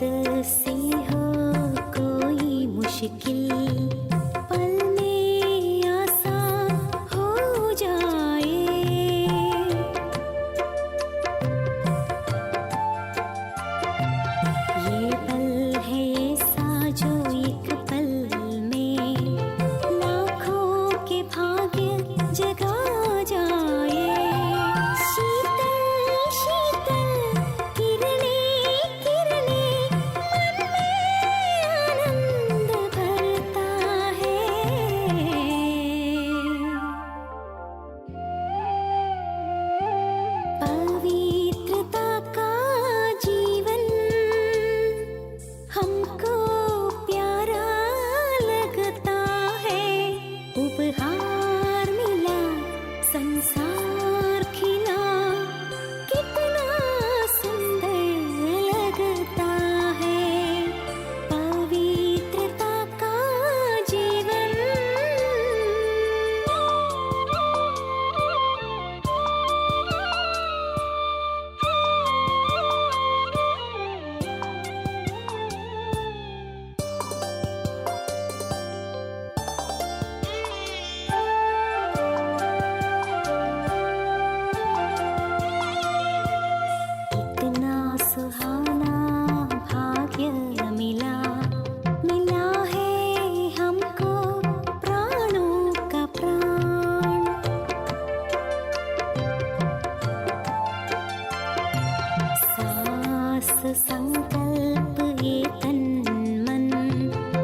से हो कोई मुश्किल पल में आसान हो जाए। ये पल है ऐसा जो एक पल में लाखों के भाग्य जगा जाए। शीतल शीतल किरणें किरणें मन में आनंद भरता है। पवित्रता का जीवन हमको प्यारा लगता है। उपहार मिला संसार खिला कितना सुंदर लगता है। पवित्रता का जीवन। इतना सुहाना भाग्य मिला मिला है हमको प्राणों का प्राण। सास संकल्प ये तन मन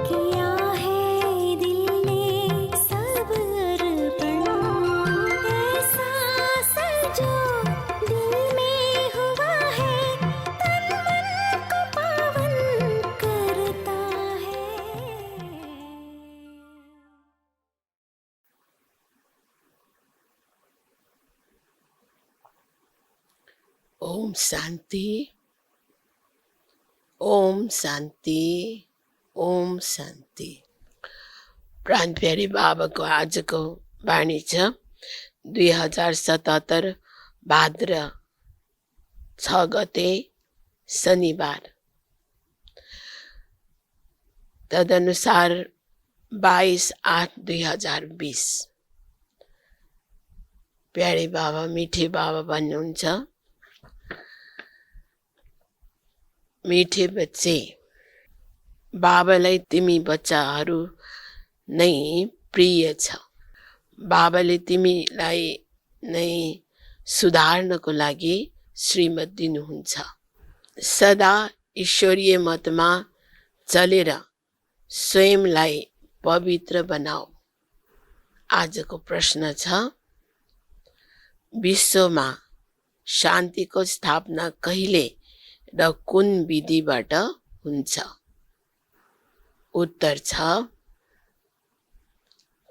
किया है दिल ने सब अर्पण। ऐसा सजो दिल में हुआ है तन मन को पावन करता है। ओम शांति, ओम शांति, ओम शांति। प्राण प्यारे बाबा को आज को वाणी छ 2077 भाद्र 6 गते शनिबार। तदनुसार 22/8/2020। प्यारे बाबा मीठे बाबा भन्नुहुन्छ, मीठे बच्चे, बाबालाई तिमी बच्चाहरू नै प्रिय छ। बाबाले तिमीलाई नै सुधार्नको लागि श्रीमत दिनुहुन्छ। सदा ईश्वरीय मतमा चलेर स्वयंलाई पवित्र बनाऊ। आजको प्रश्न छ, विश्वमा शान्तिको स्थापना कहिले र कुन विधिबाट हुन्छ? उत्तर छ,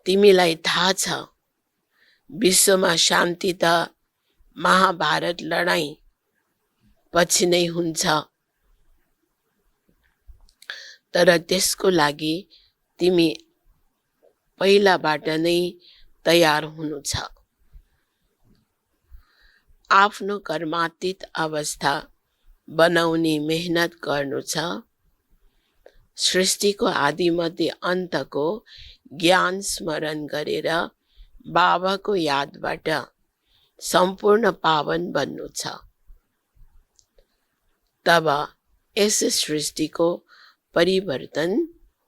तिमीलाई थाहा छ विश्वमा शान्ति त महाभारत लडाईँ पछि नै हुन्छ, तर त्यसको लागि तिमी पहिलाबाट नै तयार हुनु छ। आफ्नो कर्मातीत अवस्था बनाउने मेहनत गर्नु छ। सृष्टिको आदिमध्ये अन्तको ज्ञान स्मरण गरेर बाबाको यादबाट सम्पूर्ण पावन बन्नु छ। तब यस सृष्टिको परिवर्तन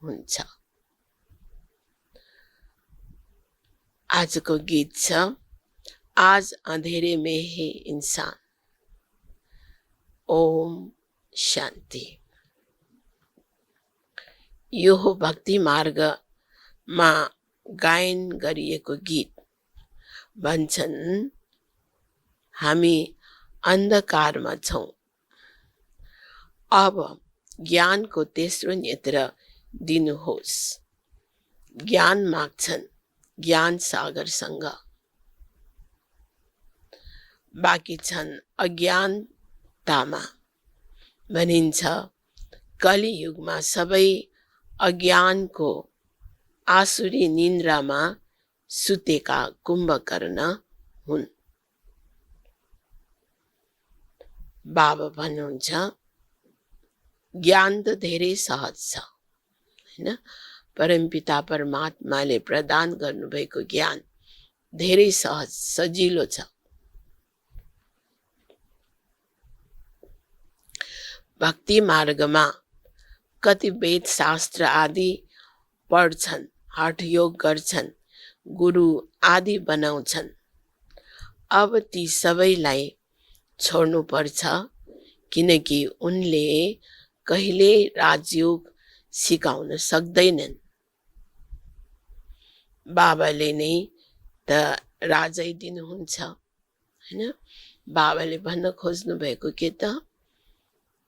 हुन्छ। आजको गीत छ, आज अंधेरे में है इंसान। ओम शान्ति। यो हो भक्ति मार्गमा गायन गरिएको गीत। भन्छन्, हामी अन्धकारमा छौं। अब ज्ञानको तेस्रो नेत्र दिनुहोस्। ज्ञान माग्छन् ज्ञान सागरसँग। बाँकी छन् अज्ञानतामा। भनिन्छ, कलियुगमा सबै अज्ञानको आसुरी निन्द्रामा सुतेका कुम्भकर्ण हुन्। बाबा भन्नुहुन्छ, ज्ञान त धेरै सहज छ हैन। परमपिता परमात्माले प्रदान गर्नुभएको ज्ञान धेरै सहज सजिलो छ। भक्ति मार्गमा कति वेद शास्त्र आदि पढ्छन्, हठयोग गर्छन्, गुरु आदि बनाउँछन्। अब ती सबैलाई छोड्नु पर्छ, किनकि उनले कहिले राजयोग सिकाउन सक्दैनन्। बाबाले नै त राजै दिनुहुन्छ हैन। बाबाले भन्न खोज्नु भएको के त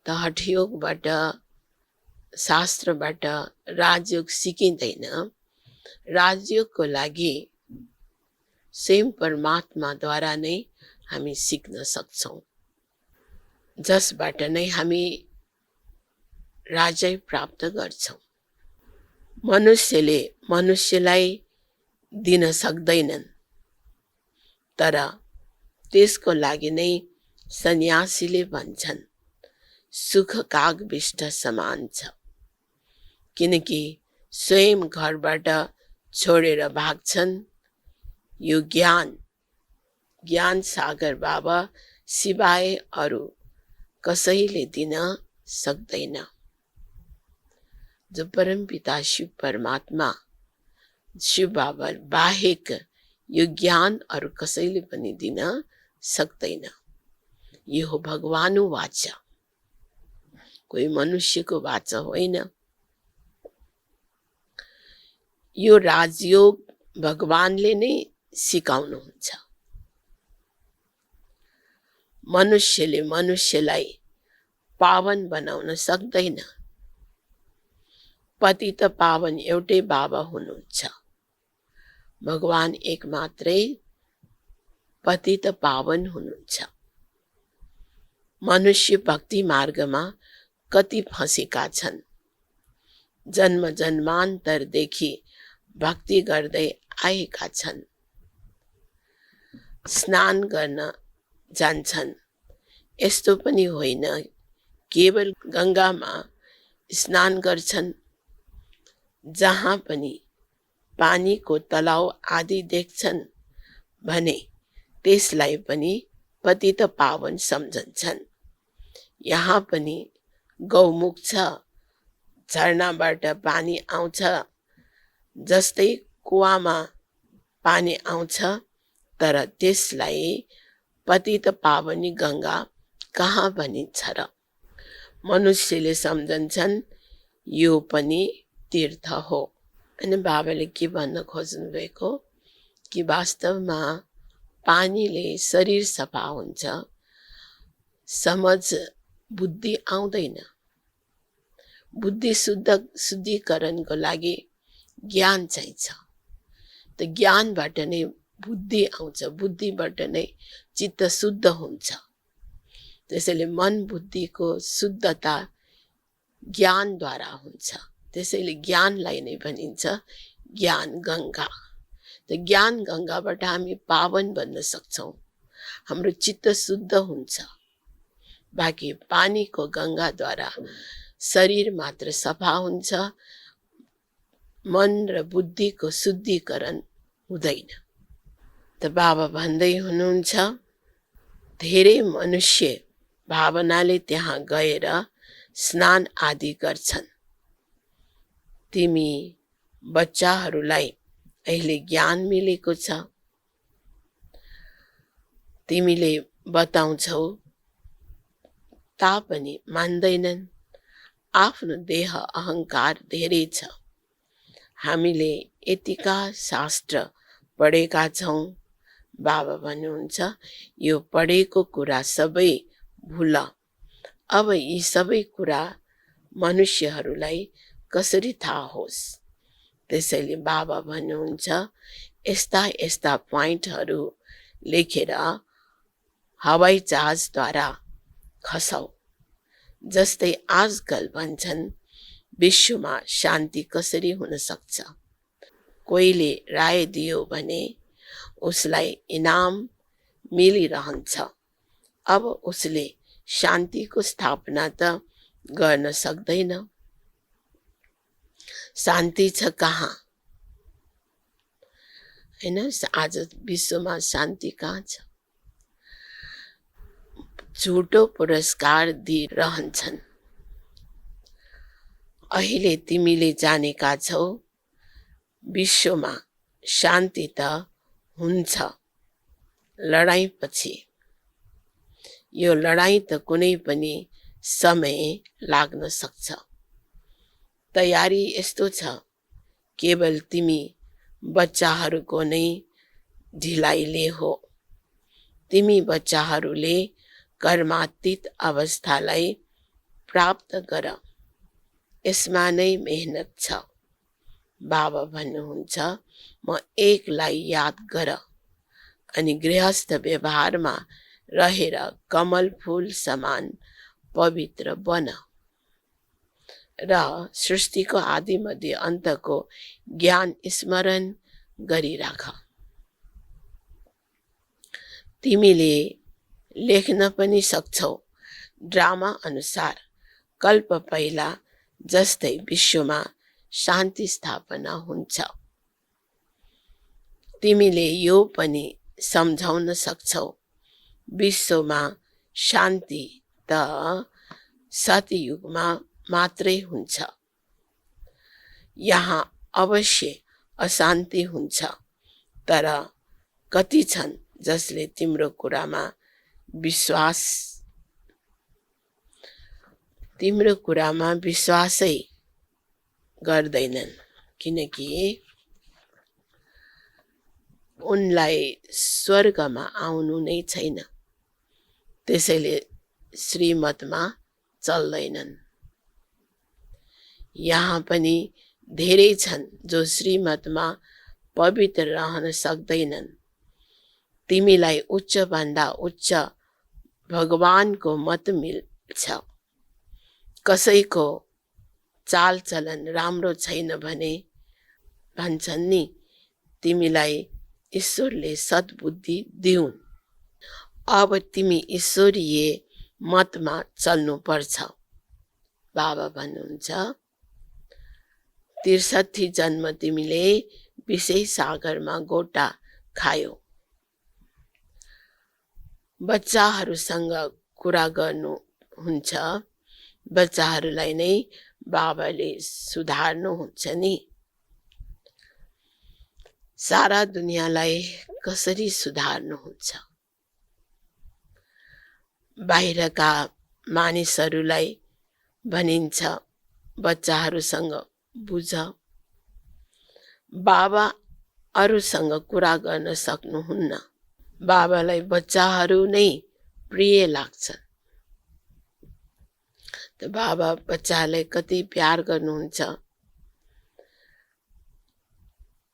हठयोगबाट शास्त्रबाट राजयोग सिकिँदैन। राजयोगको लागि स्वयं परमात्माद्वारा नै हामी सिक्न सक्छौँ, जसबाट नै हामी राजै प्राप्त गर्छौँ। मनुष्यले मनुष्यलाई दिन सक्दैनन्, तर त्यसको लागि नै सन्यासीले भन्छन् सुख कागविष्ट समान छ, किनकि स्वयं घरबाट छोडेर भाग्छन्। यो ज्ञान सागर बाबा सिवाय अरू कसैले दिन सक्दैन। जो परमपिता शिव परमात्मा शिव बाबा बाहेक यो ज्ञान अरू कसैले पनि दिन सक्दैन। यो हो भगवानु वाचा, कोही मनुष्यको वाचा होइन। यो राजयोग भगवानले नै सिकाउनुहुन्छ। मनुष्यले मनुष्यलाई पावन बनाउन सक्दैन। पतित पावन एउटै बाबा हुनुहुन्छ। भगवान एक मात्रै पतित पावन हुनुहुन्छ। मनुष्य भक्ति मार्गमा कति फँसेका छन्। जन्म जन्मान्तरदेखि भक्ति गर्दै आएका छन्। स्नान गर्न जान्छन्, यस्तो पनि होइन केवल गङ्गामा स्नान गर्छन्। जहाँ पनि पानीको तलाउ आदि देख्छन् भने त्यसलाई पनि पतित पावन सम्झन्छन्। यहाँ पनि गौमुख छ, झरनाबाट पानी आउँछ, जस्तै कुवामा पानी आउँछ, तर त्यसलाई पतित पावनी गङ्गा कहाँ भनिन्छ र? मनुष्यले सम्झन्छन् यो पनि तीर्थ हो। अनि बाबाले के भन्न खोज्नु भएको कि वास्तवमा पानीले शरीर सफा हुन्छ, समझ बुद्धि आउँदैन। बुद्धि शुद्धिकरणको लागि ज्ञान चाहिन्छ। त ज्ञानबाट नै बुद्धि आउँछ, बुद्धिबाट नै चित्त शुद्ध हुन्छ। त्यसैले मन बुद्धिको शुद्धता ज्ञानद्वारा हुन्छ। त्यसैले ज्ञानलाई नै भनिन्छ ज्ञान गङ्गा। त ज्ञान गङ्गाबाट हामी पावन बन्न सक्छौँ, हाम्रो चित्त शुद्ध हुन्छ। बाँकी पानीको गङ्गाद्वारा शरीर मात्र सफा हुन्छ, मन र बुद्धिको शुद्धिकरण हुँदैन। त बाबा भन्दै हुनुहुन्छ धेरै मनुष्य भावनाले त्यहाँ गएर स्नान आदि गर्छन्। तिमी बच्चाहरूलाई अहिले ज्ञान मिलेको छ, तिमीले बताउँछौ तापनि मान्दैनन्। आफ्नो देह अहङ्कार धेरै छ। हामीले यतिका शास्त्र पढेका छौँ। बाबा भन्नुहुन्छ यो पढेको कुरा सबै भुल। अब यी सबै कुरा मनुष्यहरूलाई कसरी थाहा होस्? त्यसैले बाबा भन्नुहुन्छ यस्ता यस्ता पोइन्टहरू लेखेर हवाई जहाजद्वारा खसाउ। जस्तै आजकल भन्छन् विश्वमा शान्ति कसरी हुन सक्छ? कोहीले राय दियो भने उसलाई इनाम मिलिरहन्छ। अब उसले शान्तिको स्थापना त गर्न सक्दैन। शान्ति छ कहाँ? हैन, आज विश्वमा शान्ति कहाँ छ? झुटो पुरस्कार दिइरहन्छन्। अहिले तिमीले जानेका छौ विश्वमा शान्ति त हुन्छ लडाईँपछि। यो लडाईँ त कुनै पनि समय लाग्न सक्छ। तयारी यस्तो छ, केवल तिमी बच्चाहरूको नै ढिलाइले हो। तिमी बच्चाहरूले कर्मातीत अवस्थालाई प्राप्त गर, यसमा नै मेहनत छ। बाबा भन्नुहुन्छ, म एकलाई याद गर अनि गृहस्थ व्यवहारमा रहेर कमल फूल समान पवित्र बन र सृष्टिको आदि मध्य अन्तको ज्ञान स्मरण गरिराख। तिमीले लेख्न पनि सक्छौ, ड्रामा अनुसार कल्प पहिला जस्तै विश्वमा शान्ति स्थापना हुन्छ। तिमीले यो पनि सम्झाउन सक्छौ, विश्वमा शान्ति त सतयुगमा मात्रै हुन्छ। यहाँ अवश्य अशान्ति हुन्छ, तर कति छन् जसले तिम्रो कुरामा विश्वासै गर्दैनन्, किनकि उनलाई स्वर्गमा आउनु नै छैन, त्यसैले श्रीमतमा चल्दैनन्। यहाँ पनि धेरै छन् जो श्रीमतमा पवित्र रहन सक्दैनन्। तिमीलाई उच्च भन्दा उच्च भगवानको मत मिल्छ। कसैको चालचलन राम्रो छैन भने भन्छन् नि, तिमीलाई ईश्वरले सद्बुद्धि दिउन्। अब तिमी ईश्वरीय मतमा चल्नु पर्छ। बाबा भन्नुहुन्छ, ६३ जन्म तिमीले विषय सागरमा गोटा खायो। बच्चाहरूसँग कुरा गर्नु हुन्छ, बच्चाहरूलाई नै बाबाले सुधार्नुहुन्छ नि। सारा दुनियाँलाई कसरी सुधार्नुहुन्छ? बाहिरका मानिसहरूलाई भनिन्छ, बच्चाहरूसँग बुझ। बाबा अरूसँग कुरा गर्न सक्नुहुन्न। बाबालाई बच्चाहरू नै प्रिय लाग्छ। त बाबा बच्चालाई कति प्यार गर्नुहुन्छ।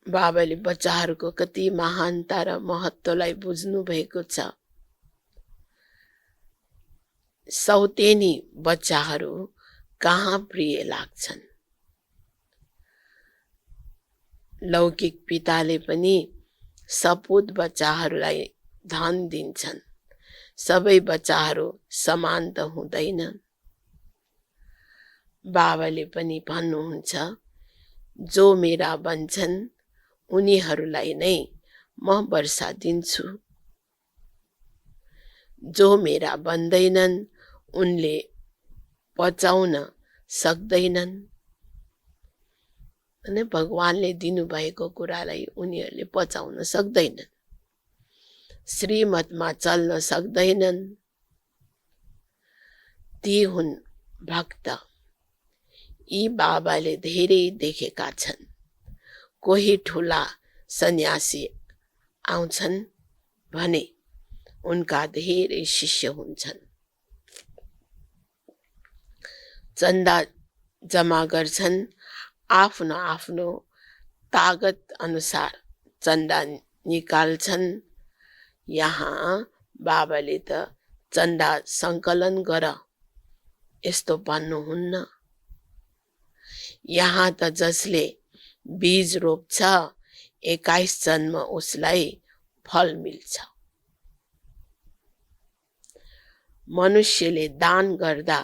बाबाले बच्चाहरूको कति महानता र महत्त्वलाई बुझ्नु भएको छ। सौतेनी बच्चाहरू कहाँ प्रिय लाग्छन्। लौकिक पिताले पनि सपूत बच्चाहरूलाई धन दिन्छन्। सबै बच्चाहरू समान त हुँदैनन्। बाबाले पनि भन्नुहुन्छ, जो मेरा बन्छन् उनीहरूलाई नै म वर्षा दिन्छु। जो मेरा बन्दैनन् उनले पचाउन सक्दैनन्। अनि भगवानले दिनुभएको कुरालाई उनीहरूले पचाउन सक्दैनन्, श्रीमतमा चल्न सक्दैनन्। ती हुन् भक्त। यी बाबाले धेरै देखेका छन्। कोही ठुला सन्यासी आउँछन् भने उनका धेरै शिष्य हुन्छन्। चन्दा जमा गर्छन्, आफ्नो आफ्नो तागत अनुसार चन्दा निकाल्छन्। यहाँ बाबाले त चन्दा सङ्कलन गर यस्तो भन्नुहुन्न। यहाँ त जसले बीज रोप्छ 21 जन्म उसलाई फल मिल्छ। मनुष्यले दान गर्दा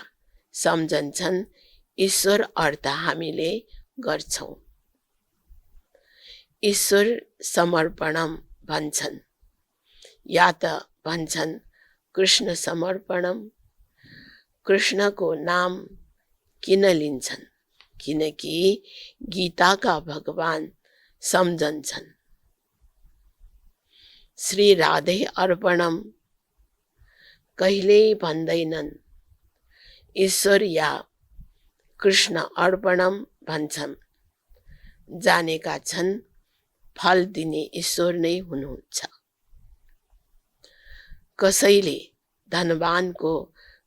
सम्झन्छन् ईश्वर अर्थ हामीले गर्छौं। ईश्वर समर्पणम भन्छन् या त भन्छन् कृष्ण समर्पणम। कृष्णको नाम किन लिन्छन्? किनकि गीताका भगवान सम्झन्छन्। श्री राधे अर्पणम कहिल्यै भन्दैनन्, ईश्वर या कृष्ण अर्पणम भन्छन्। जानेका छन् फल दिने ईश्वर नै हुनुहुन्छ। कसैले धनवानको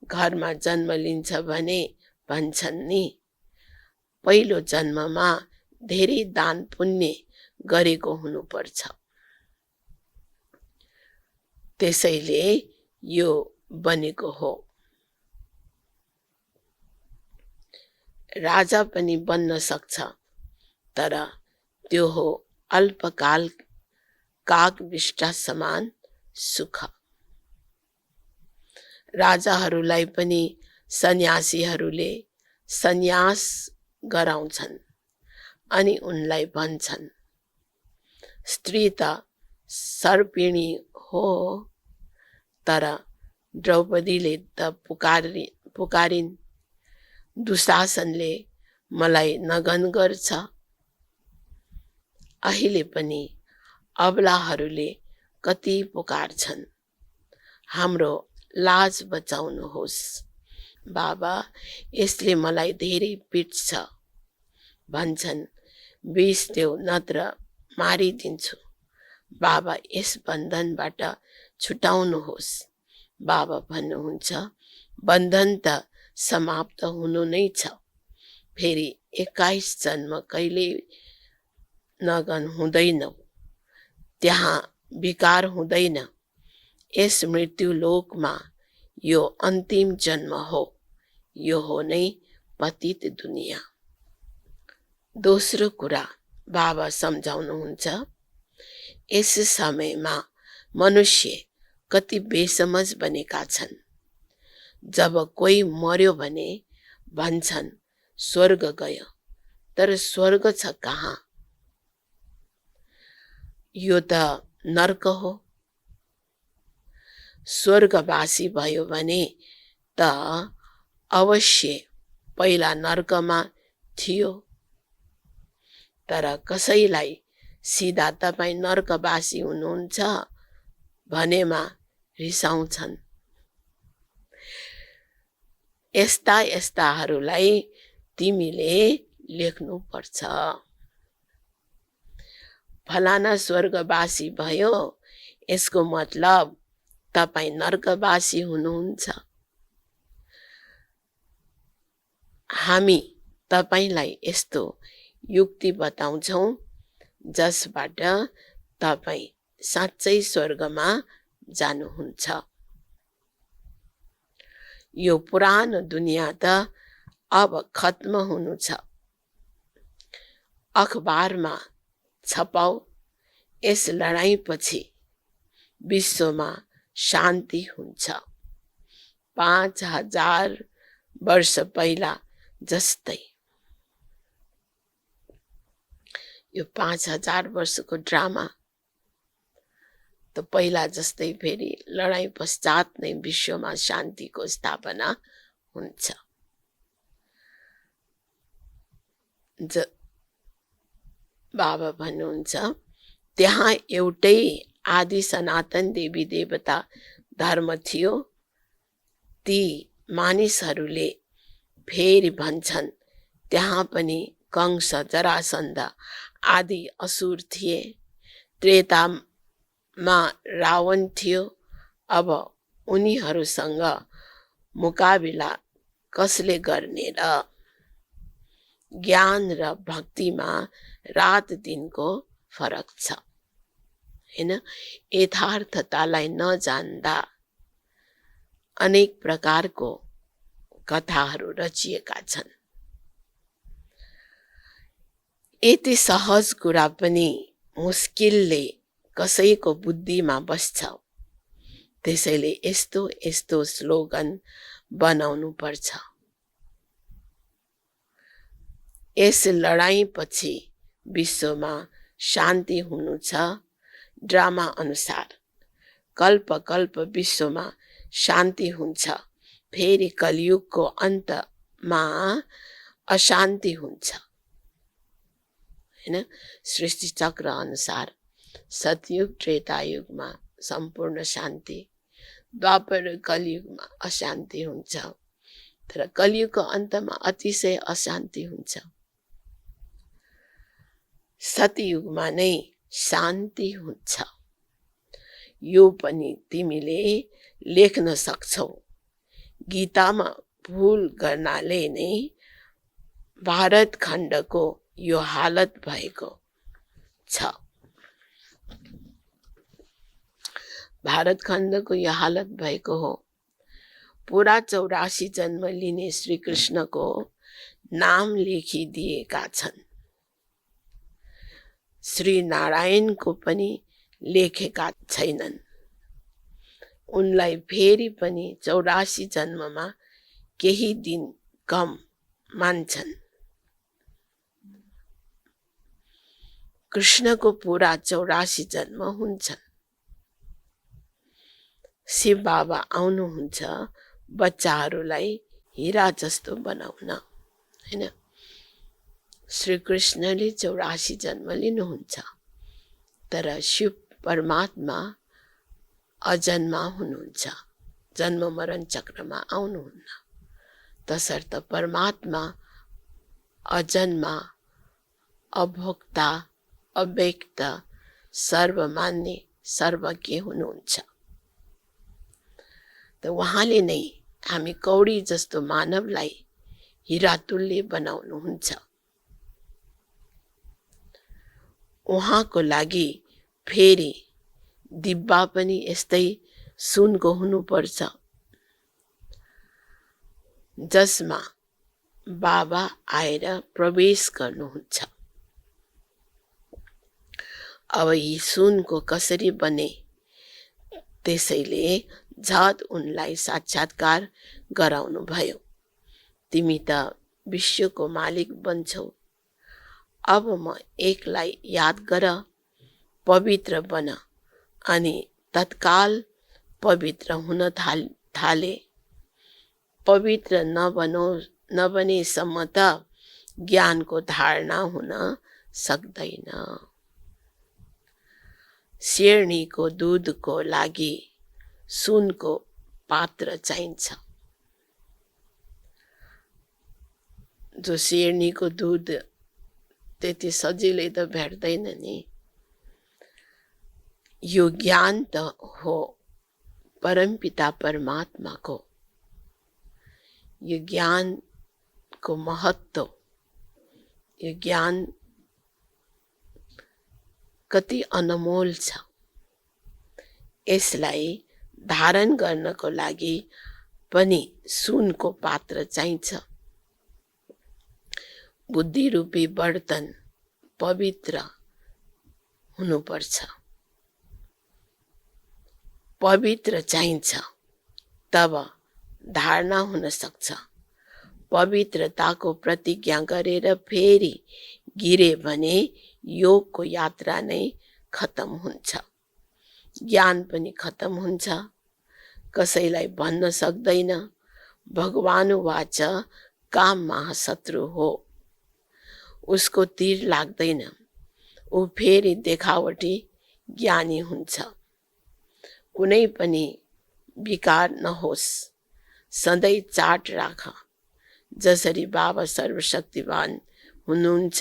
घरमा जन्म लिन्छ भने भन्छन् नि, पहिलो जन्ममा धेरै दान पुण्य गरेको हुनुपर्छ। त्यसैले यो बनेको हो। राजा पनि बन्न सक्छ, तर त्यो हो अल्पकाल कागविष्टा समान सुख। राजाहरूलाई पनि सन्यासीहरूले सन्यास गराउँछन् अनि उनलाई भन्छन्, स्त्री त सर्पिणी हो। तर द्रौपदीले त पुकारिन्, दुशासनले मलाई नगन गर्छ। अहिले पनि अबलाहरूले कति पुकार्छन्, हाम्रो लाज बचाउनुहोस् बाबा, यसले मलाई धेरै पिट्छ। भन्छन्, विष देऊ नत्र मारिदिन्छु। बाबा यस बन्धनबाट छुटाउनुहोस्। बाबा भन्नुहुन्छ, बन्धन त समाप्त हुनु नै छ। फेरि 21 जन्म कहिले नगन हुँदैन, त्यहाँ विकार हुँदैन। यस मृत्यु लोकमा यो अन्तिम जन्म हो। यो हो नै पतित दुनिया। दोस्रो कुरा बाबा सम्झाउनुहुन्छ, यस समयमा मनुष्य कति बेसमझ बनेका छन्। जब कोही मर्यो भने भन्छन् स्वर्ग गयो, तर स्वर्ग छ कहाँ? यो त नर्क हो। स्वर्गवासी भयो भने त अवश्य पहिला नर्कमा थियो। तर कसैलाई सिधा तपाईँ नर्कवासी हुनुहुन्छ भनेमा रिसाउँछन्। यस्ताहरूलाई तिमीले लेख्नु पर्छ। फलाना स्वर्गवासी भयो, यसको मतलब तपाईँ नर्कवासी हुनुहुन्छ। हामी तपाईलाई यस्तो युक्ति बताउँछौं जसबाट तपाईँ साँच्चै स्वर्गमा जानुहुन्छ। यो पुरानो दुनिया त अब खत्म हुनु छ। अखबारमा छपाऊ, यस लडाईँपछि विश्वमा शान्ति हुन्छ। 5000 वर्ष पहिला जस्तै। यो 5000 वर्षको ड्रामा त पहिला जस्तै फेरि लडाईँ पश्चात नै विश्वमा शान्तिको स्थापना हुन्छ। बाबा भन्नुहुन्छ, त्यहाँ एउटै आदि सनातन देवी देवता धर्म थियो। ती मानिसहरूले फेरि भन्छन् त्यहाँ पनि कंस, जरासन्ध आदि असुर थिए। त्रेतामा रावण थियो। अब उनीहरूसँग मुकाबिला कसले गर्ने र? ज्ञान र भक्तिमा रात दिनको फरक छ हैन। यथार्थतालाई नजान्दा अनेक प्रकारको कथाहरू रचिएका छन्। यति सहज कुरा पनि मुस्किलले कसैको बुद्धिमा बस्छ। त्यसैले यस्तो यस्तो स्लोगन बनाउनु पर्छ। यस लडाईँपछि विश्वमा शान्ति हुनु छ। ड्रामा अनुसार कल्प कल्प विश्वमा शान्ति हुन्छ, फेरि कलियुगको अन्तमा अशान्ति हुन्छ। हैन, सृष्टि चक्र अनुसार सतयुग त्रेतायुगमा सम्पूर्ण शान्ति, द्वापर कलियुगमा अशान्ति हुन्छ, तर कलियुगको अन्तमा अतिशय अशान्ति हुन्छ। सतयुगमा नै शान्ति हुन्छ। यो पनि तिमीले लेख्न सक्छौ। गीतामा भूल गर्नाले नै भारत खण्डको यो हालत भएको छ। भारत खण्डको यो हालत भएको हो। पुरा 84 जन्म लिने श्री कृष्णको नाम लेखिदिएका छन्। श्री नारायणको पनि लेखेका छैनन्। उनलाई फेरि पनि 84 जन्ममा केही दिन कम मान्छन्। कृष्णको पुरा 84 जन्म हुन्छन्। शिव बाबा आउनुहुन्छ बच्चाहरूलाई हिरा जस्तो बनाउन, हैन। श्री कृष्णले 84 जन्म लिनुहुन्छ, तर शिव परमात्मा अजन्मा हुनुहुन्छ, जन्म मरण चक्रमा आउनुहुन्न। तसर्थ परमात्मा अजन्मा, अभोक्ता, अव्यक्त, सर्वमान्य, सर्वज्ञ हुनुहुन्छ। त उहाँले नै हामी कौडी जस्तो मानवलाई हिरातुल्य बनाउनुहुन्छ। उहाँको लागि फेरि दिब्बा पनि यस्तै सुनको हुनुपर्छ, जसमा बाबा आएर प्रवेश गर्नुहुन्छ। अब यी सुनको कसरी बने, त्यसैले झट उनलाई साक्षात्कार गराउनु भयो। तिमी त विश्वको मालिक बन्छौ। अब म एकलाई याद गर, पवित्र बन, अनि तत्काल पवित्र हुन थाले। पवित्र नबनेसम्म त ज्ञानको धारणा हुन सक्दैन। शेर्नीको दूधको लागि सुनको पात्र चाहिन्छ। जो शेर्नीको दूध त्यति सजिलै त भेट्दैन नि। यो ज्ञान त हो परमपिता परमात्माको। यो ज्ञानको महत्त्व, यो ज्ञान कति अनमोल छ। यसलाई धारण गर्नको लागि पनि सुनको पात्र चाहिन्छ। बुद्धि रूपी बर्तन पवित्र हुनुपर्छ। पवित्र चाहिन्छ, तब धारणा हुन सक्छ। पवित्रताको प्रतिज्ञा गरेर फेरि गिरे भने योगको यात्रा नै खत्म हुन्छ, ज्ञान पनि खत्म हुन्छ। कसैलाई भन्न सक्दैन। भगवानुवाच काम महाशत्रु हो। उसको तीर लाग्दैन। ऊ फेरि देखावटी ज्ञानी हुन्छ। कुनै पनि विकार नहोस्, सधैँ चाट राख। जसरी बाबा सर्वशक्तिवान हुनुहुन्छ,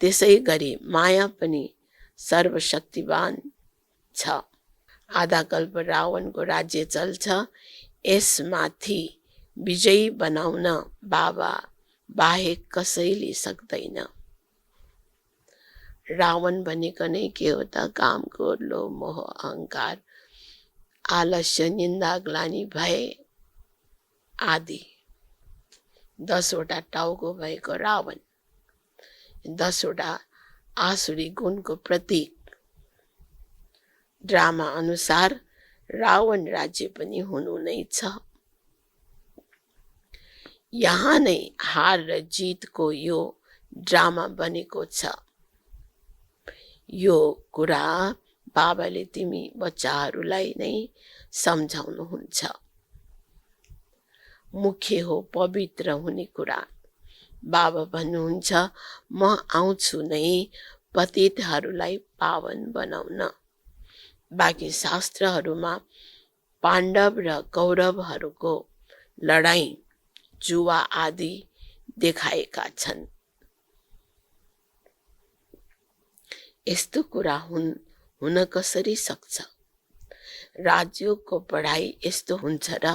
त्यसै गरी माया पनि सर्वशक्तिवान छ। आधा कल्प रावणको राज्य चल्छ। यसमाथि विजयी बनाउन बाबा बाहेक कसैले सक्दैन। रावण भनेको नै के हो त? काम, क्रोध, लोभ, मोह, अहंकार, आलस्य, निन्दा, ग्लानि, भय आदि 10 वटा टाउको भएको रावण, 10 वटा आसुरी गुणको प्रतीक। ड्रामा अनुसार रावण राज्य पनि हुनु नै छ। यहाँ नै हार र जितको यो ड्रामा बनेको छ। यो कुरा बाबाले तिमी बच्चाहरूलाई नै सम्झाउनुहुन्छ। मुख्य हो पवित्र हुने कुरा। बाबा भन्नुहुन्छ, म आउँछु नै पतितहरूलाई पावन बनाउन। बाँकी शास्त्रहरूमा पाण्डव र कौरवहरूको लडाईँ, जुवा आदि देखाएका छन्। यस्तो कुरा हुन कसरी सक्छ? राजयोगको पढाइ यस्तो हुन्छ र?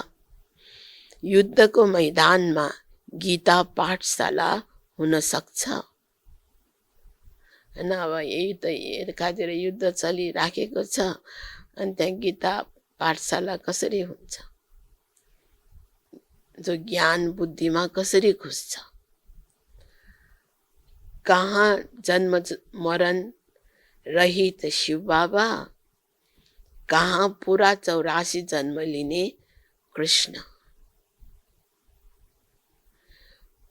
युद्धको मैदानमा गीता पाठशाला हुन सक्छ? होइन, अब यही त एकातिर युद्ध चलिराखेको छ, अनि त्यहाँ गीता पाठशाला कसरी हुन्छ? जो ज्ञान बुद्धिमा कसरी घुस्छ? कहाँ जन्म मरण रहित शिव बाबा, कहाँ पुरा 84 जन्म लिने कृष्ण।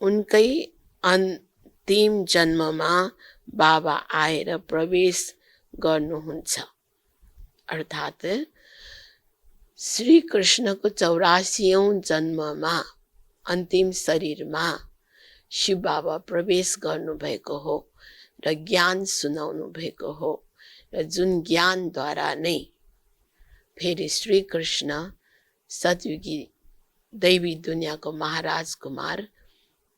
उनकै अन्तिम जन्ममा बाबा आएर प्रवेश गर्नुहुन्छ, अर्थात् श्री कृष्णको 84औं जन्ममा अन्तिम शरीरमा शिव बाबा प्रवेश गर्नुभएको हो र ज्ञान सुनाउनु भएको हो, र जुन ज्ञानद्वारा नै फेरि श्री कृष्ण सतयुगी दैवी दुनियाँको महाराज कुमार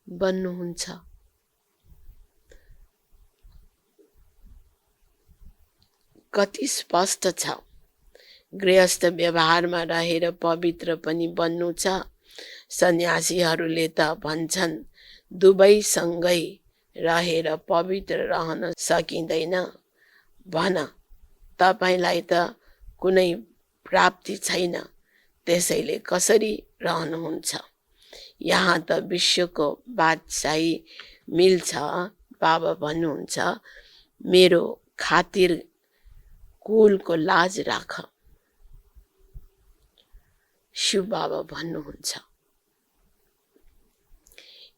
बन्नुहुन्छ। कति स्पष्ट छ। गृहस्थ व्यवहारमा रहेर पवित्र पनि बन्नु छ। सन्यासीहरूले त भन्छन् दुवैसँगै रहेर पवित्र रहन सकिँदैन। भन, तपाईलाई त कुनै प्राप्ति छैन, त्यसैले कसरी रहनुहुन्छ? यहाँ त विश्वको बादशाही मिल्छ। बाबा भन्नुहुन्छ, मेरो खातिर कुलको लाज राख। शिव बाबा भन्नुहुन्छ,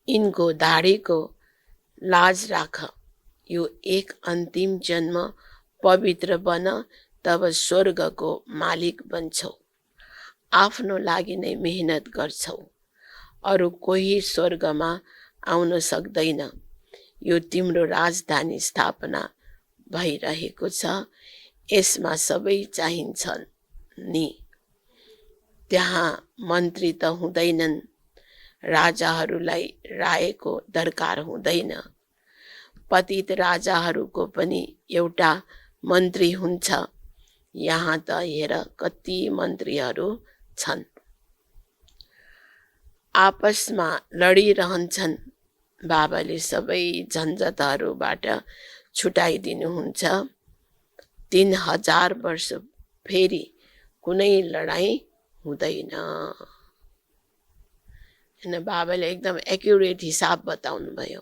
इनको दाढीको लाज राख। यो एक अन्तिम जन्म पवित्र बन, तब स्वर्गको मालिक बन्छौ। आफ्नो लागि नै मेहनत गर्छौ, अरू कोही स्वर्गमा आउन सक्दैन। यो तिम्रो राजधानी स्थापना भइरहेको छ, यसमा सबै चाहिन्छन् नि। त्यहाँ मन्त्री त हुँदैनन्, राजाहरूलाई रायको दरकार हुँदैन। पतित राजाहरूको पनि एउटा मन्त्री हुन्छ। यहाँ त हेर कति मन्त्रीहरू छन्, आपसमा लडिरहन्छन्। बाबाले सबै झन्झटहरूबाट छुटाइदिनुहुन्छ। 3000 वर्ष फेरि कुनै लडाईँ हुँदैन। होइन, बाबाले एकदम एक्युरेट हिसाब बताउनु भयो।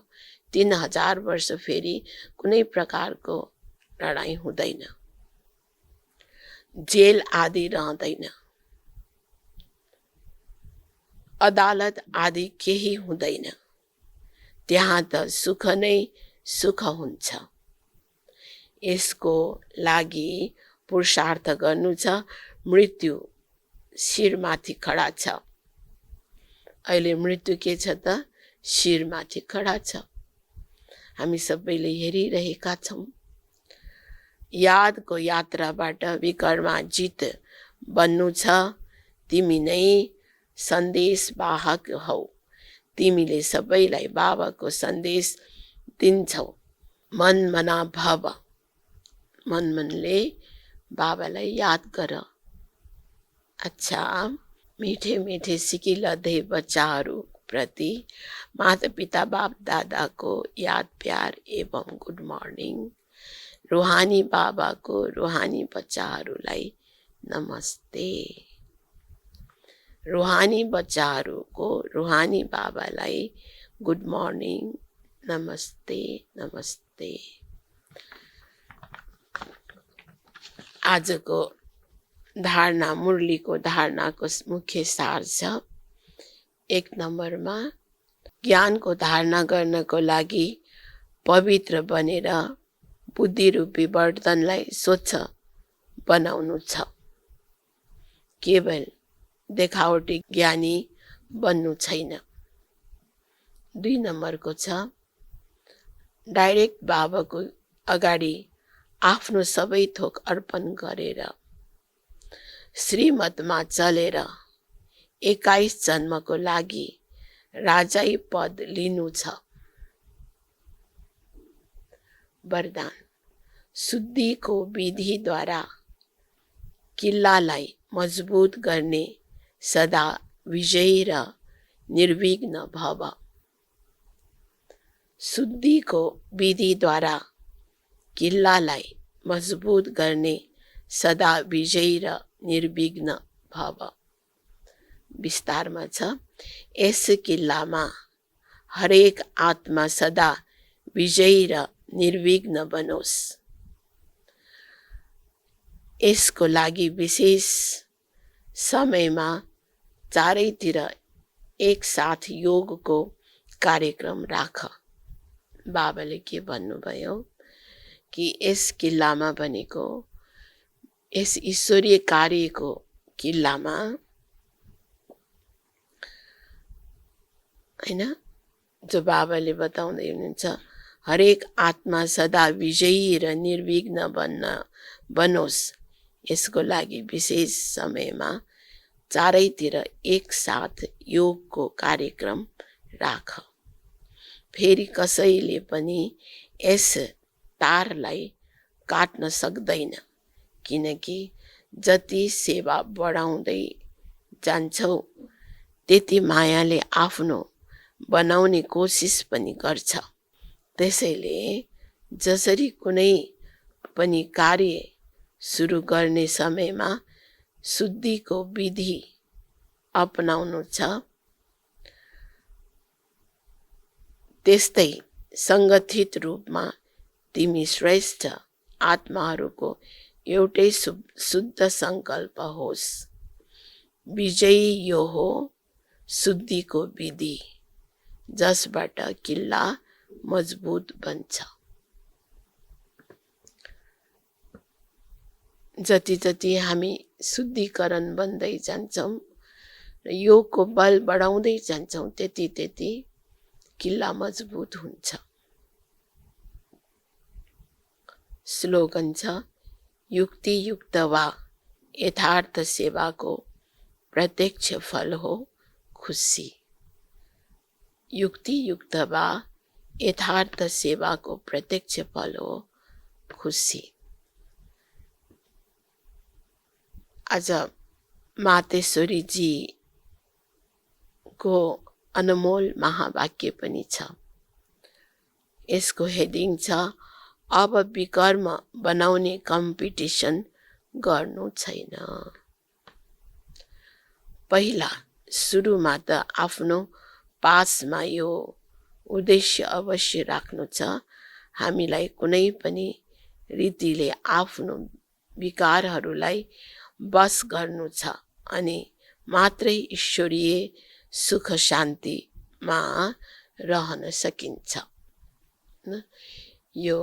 3000 वर्ष फेरि कुनै प्रकारको लडाईँ हुँदैन। जेल आदि रहँदैन, अदालत आदि केही हुँदैन। त्यहाँ त सुख नै सुख हुन्छ। यसको लागि पुरुषार्थ गर्नु छ। मृत्यु शिरमाथि खडा छ। अहिले मृत्यु के छ त? शिरमाथि खडा छ। हामी सबैले हेरिरहेका छौँ। यादको यात्राबाट विकर्माजित बन्नु छ। तिमी नै सन्देशवाहक हौ। तिमीले सबैलाई बाबाको सन्देश दिन्छौ। मन मना भव, मन मनले बाबालाई याद गर। अच्छा, मीठे मीठे सिकिलधे बच्चाहरू प्रति माता पिता बाप दादा को याद प्यार एवं गुड मर्निङ। रूहानी बाबा को रूहानी बच्चाहरूलाई नमस्ते। रूहानी बच्चाहरू को रूहानी बाबालाई गुड मर्निङ, नमस्ते नमस्ते। आजको धारणा, मुरलीको धारणाको मुख्य सार छ। 1 नम्बरमा ज्ञानको धारणा गर्नको लागि पवित्र बनेर बुद्धिरूपी वर्तनलाई स्वच्छ बनाउनु छ। केवल देखावटी ज्ञानी बन्नु छैन। 2 नम्बरको छ डाइरेक्ट बाबाको अगाडि आफ्नो सबै थोक अर्पण गरेर श्रीमतमा चलेर 21 जन्मको लागि राजाई पद लिनु छ। वरदान शुद्धिको विधिद्वारा किल्लालाई मजबुत गर्ने सदा विजयी र निर्विघ्न भव। शुद्धिको विधिद्वारा किल्लालाई मजबुत गर्ने सदा विजयी र निर्विघ्न भव। विस्तारमा छ यस किल्लामा हरेक आत्मा सदा विजयी र निर्विघ्न बनोस्। यसको लागि विशेष समयमा चारैतिर एक साथ योगको कार्यक्रम राख। बाबाले के भन्नुभयो कि यस किल्लामा भनेको यस ईश्वरीय कार्यको किल्लामा हैन, जो बाबाले बताउँदै हुनुहुन्छ हरेक आत्मा सदा विजयी र निर्विघ्न बनोस्। यसको लागि विशेष समयमा चारैतिर एक साथ योगको कार्यक्रम राख। फेरि कसैले पनि यस तारलाई काट्न सक्दैन, किनकि जति सेवा बढाउँदै जान्छौ त्यति मायाले आफ्नो बनाउने कोसिस पनि गर्छ। त्यसैले जसरी कुनै पनि कार्य सुरु गर्ने समयमा शुद्धिको विधि अपनाउनु छ, त्यस्तै सङ्गठित रूपमा तिमी श्रेष्ठ आत्माहरूको एउटै शुद्ध सङ्कल्प होस्। विजयी यो हो शुद्धिको विधि, जसबाट किल्ला मजबुत बन्छ। जति जति हामी शुद्धिकरण बन्दै जान्छौँ र योगको बल बढाउँदै जान्छौँ त्यति त्यति किल्ला मजबुत हुन्छ। स्लोगन छ युक्तियुक्त वा यथार्थ सेवाको प्रत्यक्ष फल हो खुसी। युक्तियुक्त वा यथार्थ सेवाको प्रत्यक्ष फल हो खुसी। आज मातेश्वरी जी को अनमोल महावाक्य पनि छ। यसको हेडिङ छ अब विकर्म बनाउने कम्पिटिसन गर्नु छैन। पहिला सुरुमा त आफ्नो पासमा यो उद्देश्य अवश्य राख्नु छ, हामीलाई कुनै पनि रीतिले आफ्नो विकारहरूलाई बस गर्नु छ अनि मात्रै ईश्वरीय सुख शान्तिमा रहन सकिन्छ। यो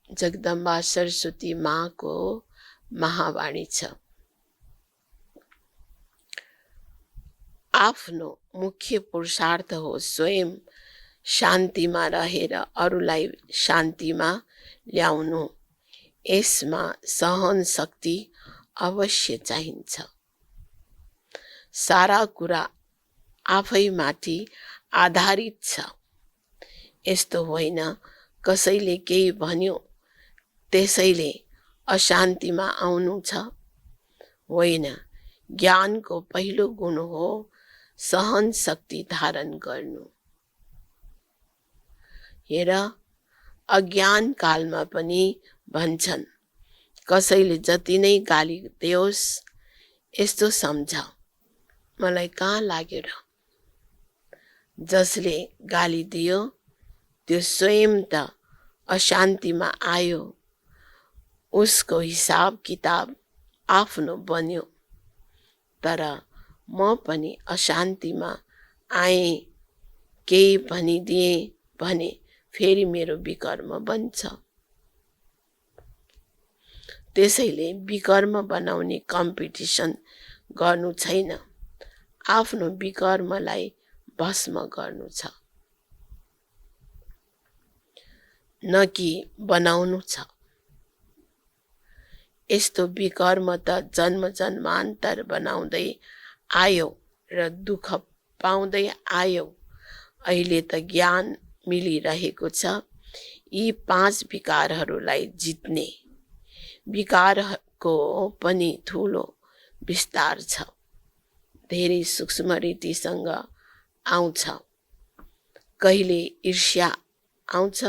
जगदम्बा सरस्वती माँको महावाणी छ। आफ्नो मुख्य पुरुषार्थ हो स्वयं शान्तिमा रहेर अरूलाई शान्तिमा ल्याउनु। यसमा सहन शक्ति अवश्य चाहिन्छ। सारा कुरा आफैमाथि आधारित छ। यस्तो होइन कसैले केही भन्यो त्यसैले अशान्तिमा आउनु छ। होइन, ज्ञानको पहिलो गुण हो सहन शक्ति धारण गर्नु। हेर, अज्ञान कालमा पनि भन्छन् कसैले जति नै गाली दियोस् यस्तो सम्झ मलाई कहाँ लाग्यो र। जसले गाली दियो त्यो स्वयं त अशान्तिमा आयो, उसको हिसाब किताब आफ्नो बन्यो। तर म पनि अशान्तिमा आएँ, केही भनिदिएँ भने फेरि मेरो विकर्म बन्छ। त्यसैले विकर्म बनाउने कम्पिटिसन गर्नु छैन, आफ्नो विकर्मलाई भस्म गर्नु छ, न कि बनाउनु छ। यस्तो विकर्म त जन्म जन्मान्तर बनाउँदै आयो र दुःख पाउँदै आयो। अहिले त ज्ञान मिलिरहेको छ यी 5 विकारहरूलाई जित्ने। विकारको पनि ठुलो विस्तार छ, धेरै सूक्ष्म रीतिसँग आउँछ। कहिले ईर्ष्या आउँछ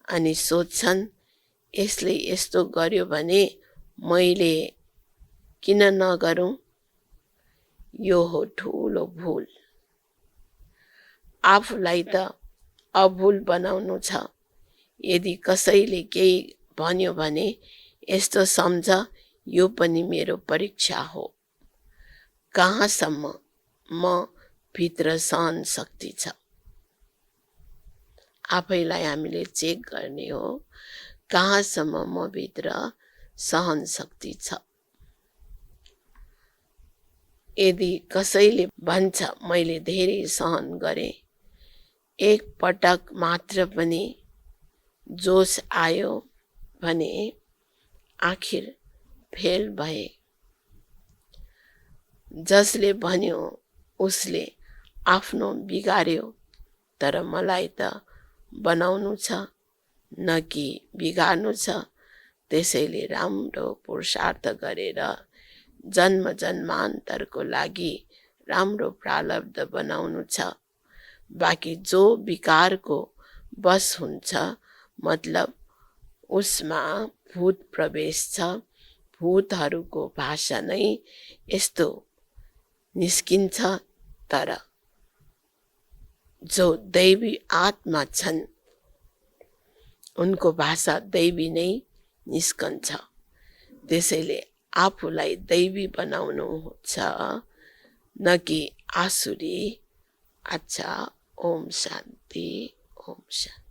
अनि सोध्छन् यसले यस्तो गर्यो भने मैले किन नगरौँ। यो हो ठुलो भुल। आफूलाई त अभुल बनाउनु छ। यदि कसैले केही भन्यो भने यस्तो सम्झ, यो पनि मेरो परीक्षा हो। कहाँसम्म म भित्र सहन शक्ति छ, आफैलाई हामीले चेक गर्ने हो। कहाँसम्म म भित्र सहन शक्ति छ। यदि कसैले भन्छ मैले धेरै सहन गरेँ, एक पटक मात्र पनि जोश आयो भने आखिर फेल भए। जसले भन्यो उसले आफ्नो बिगार्यो, तर मलाई त बनाउनु छ, न कि बिगार्नु छ। त्यसैले राम्रो पुरुषार्थ गरेर जन्म जन्मान्तरको लागि राम्रो प्रारब्ध बनाउनु छ। बाँकी जो विकारको बस हुन्छ, मतलब उसमा भूत प्रवेश छ। भूतहरूको भाषा नै यस्तो निस्किन्छ, तर जो दैवी आत्मा छन् उनको भाषा दैवी नै निस्कन्छ। त्यसैले आफूलाई दैवी बनाउनु छ, न कि आसुरी। अच्छा, ओम शान्ति, ओम शान्ति।